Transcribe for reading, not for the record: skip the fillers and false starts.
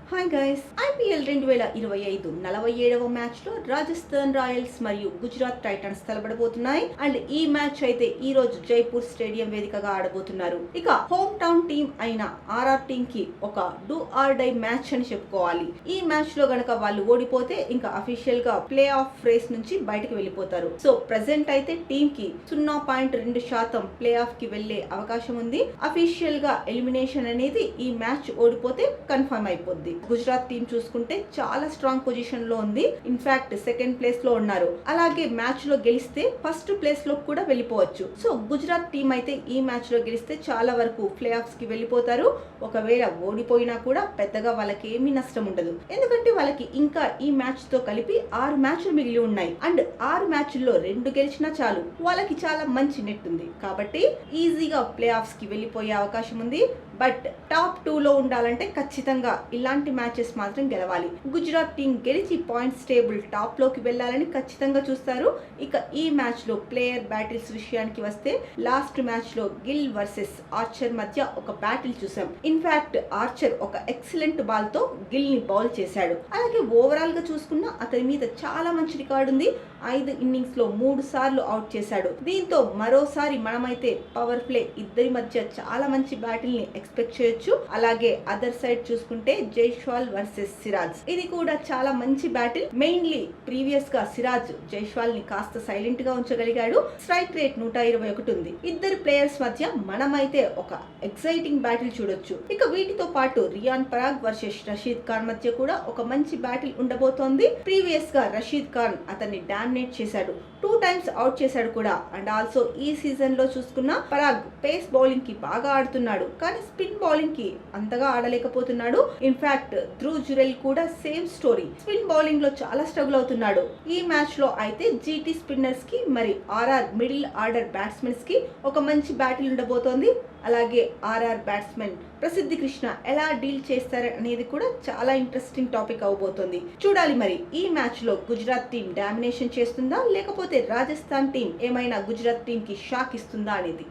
Hi guys, IPL 2025 47వ match లో Rajasthan Royals మరియు Gujarat Titans తలపడబోతున్నాయి. And ఈ మ్యాచ్ అయితే ఈ రోజు జైపూర్ స్టేడియం వేదికగా ఆడబోతున్నారు. ఇక హోమ్ టౌన్ టీం అయిన ఆర్ఆర్ టీం కి ఒక డూ ఆర్ డై మ్యాచ్ అని చెప్పుకోవాలి. ఈ మ్యాచ్ లో గనక వాళ్ళు ఓడిపోతే ఇంకా అఫీషియల్ గా ప్లే ఆఫ్ రేస్ నుంచి బయటకు వెళ్ళిపోతారు. సో ప్రెసెంట్ అయితే టీం కి 0.2% ప్లే ఆఫ్ కి వెళ్లే అవకాశం ఉంది. అఫీషియల్ గా ఎలిమినేషన్ అనేది ఈ మ్యాచ్ ఓడిపోతే కన్ఫర్మ్ అయిపోద్ది. గుజరాత్ టీం చూసుకుంటే చాలా స్ట్రాంగ్ పొజిషన్ లో ఉంది. ఇన్ఫాక్ట్ సెకండ్ ప్లేస్ లో ఉన్నారు. అలాగే మ్యాచ్ లో గెలిస్తే ఫస్ట్ ప్లేస్ లో కూడా వెళ్ళిపోవచ్చు. సో గుజరాత్ టీం అయితే ఈ మ్యాచ్ లో గెలిస్తే చాలా వరకు ప్లే ఆఫ్స్ కి వెళ్ళిపోతారు. ఒకవేళ ఓడిపోయినా కూడా పెద్దగా వాళ్ళకి ఏమీ నష్టం ఉండదు. ఎందుకంటే వాళ్ళకి ఇంకా ఈ మ్యాచ్ తో కలిపి 6 మ్యాచ్లు మిగిలి ఉన్నాయి. అండ్ 6 మ్యాచ్ల్లో 2 గెలిచినా చాలు, వాళ్ళకి చాలా మంచి నెట్ ఉంది. కాబట్టి ఈజీగా ప్లే ఆఫ్స్ కి వెళ్ళిపోయే అవకాశం ఉంది. బట్ టాప్ 2 లో ఉండాలంటే ఖచ్చితంగా ఇలాంటి మ్యాచెస్ మాత్రం గెలవాలి. గుజరాత్ టీం గెలిచి పాయింట్స్ టేబుల్ టాప్ లోకి వెళ్ళాలని ఖచ్చితంగా చూస్తారు. ఇక ఈ మ్యాచ్ లో ప్లేయర్ బ్యాటిల్స్ విషయానికి వస్తే లాస్ట్ మ్యాచ్ లో గిల్ వర్సెస్ ఆర్చర్ మధ్య ఒక బ్యాటిల్ చూసాం. ఇన్ఫాక్ట్ ఆర్చర్ ఒక ఎక్సలెంట్ బాల్ తో గిల్ ని బౌల్ చేశాడు. అలాగే ఓవరాల్ గా చూసుకున్నా అతని మీద చాలా మంచి రికార్డు ఉంది. 5 ఇన్నింగ్స్ లో 3 సార్లు అవుట్ చేశాడు. దీంతో మరోసారి మనమైతే పవర్ ప్లే ఇద్దరి మధ్య చాలా మంచి బ్యాటిల్ ని ఎక్స్పెక్ట్ చేయొచ్చు. అలాగే అదర్ సైడ్ చూసుకుంటే జైస్వాల్ వర్సెస్ సిరాజ్, ఇది కూడా చాలా మంచి బ్యాటిల్. మెయిన్లీ ప్రీవియస్ గా సిరాజ్ జైస్వాల్ ని కాస్త సైలెంట్ గా ఉంచగలిగాడు. స్ట్రైక్ రేట్ 121 ఉంది. ఇద్దరు ప్లేయర్స్ మధ్య మనమైతే ఒక ఎక్సైటింగ్ బ్యాటిల్ చూడొచ్చు. ఇక వీటితో పాటు రియాన్ పరాగ్ వర్సెస్ రషీద్ ఖాన్ మధ్య కూడా ఒక మంచి బ్యాటిల్ ఉండబోతోంది. ప్రీవియస్ గా రషీద్ ఖాన్ అతన్ని డామినేట్ చేశాడు. 2 టైమ్స్ అవుట్ చేశాడు కూడా. అండ్ ఆల్సో ఈ సీజన్ లో చూసుకున్న పరాగ్ పేస్ బౌలింగ్ కి బాగా ఆడుతున్నాడు, కానీ స్పిన్ బౌలింగ్ కి అంతగా ఆడలేకపోతున్నాడు. ఇన్ఫాక్ట్ ధ్రువ్ జురెల్ కూడా సేమ్ స్టోరీ, స్పిన్ బౌలింగ్ లో చాలా స్ట్రగుల్ అవుతున్నాడు. ఈ మ్యాచ్ లో అయితే జీటీ స్పిన్నర్స్ కి మరి ఆర్ఆర్ మిడిల్ ఆర్డర్ బ్యాట్స్మెన్స్ కి ఒక మంచి బ్యాటిల్ ఉండబోతోంది. అలాగే ఆర్ఆర్ బ్యాట్స్మెన్ ప్రసిద్ధి కృష్ణ ఎలా డీల్ చేస్తారు అనేది కూడా చాలా ఇంట్రెస్టింగ్ టాపిక్ అవబోతోంది. చూడాలి మరి ఈ మ్యాచ్ లో గుజరాత్ టీం డామినేషన్ చేస్తుందా, లేకపోతే రాజస్థాన్ టీం ఏమైనా గుజరాత్ టీం కి షాక్ ఇస్తుందా అనేది.